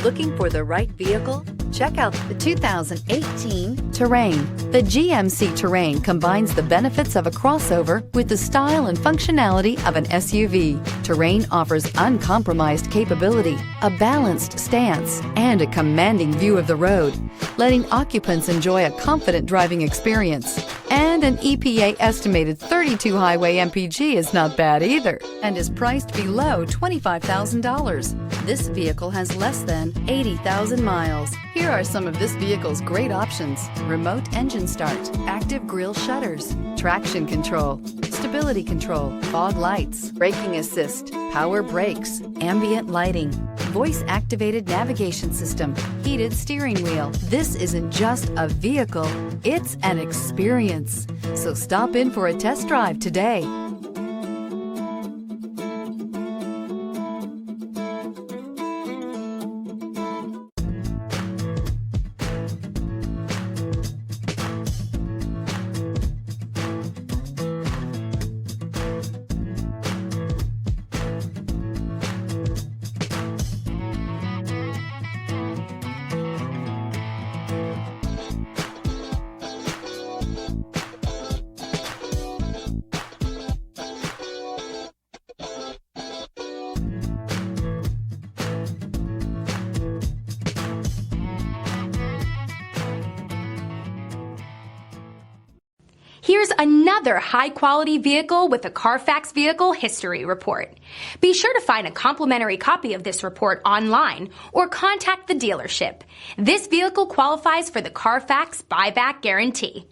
Looking for the right vehicle? Check out the 2018 Terrain. The GMC Terrain combines the benefits of a crossover with the style and functionality of an SUV. Terrain offers uncompromised capability, a balanced stance, and a commanding view of the road, letting occupants enjoy a confident driving experience. And an EPA estimated 32 highway MPG is not bad either, and is priced below $25,000. This vehicle has less than 80,000 miles. Here are some of this vehicle's great options: remote engine start, active grille shutters, traction control, stability control, fog lights, braking assist, power brakes, ambient lighting, voice-activated navigation system, heated steering wheel. This isn't just a vehicle, it's an experience. So stop in for a test drive today. Here's another high-quality vehicle with a Carfax Vehicle History Report. Be sure to find a complimentary copy of this report online or contact the dealership. This vehicle qualifies for the Carfax Buyback Guarantee.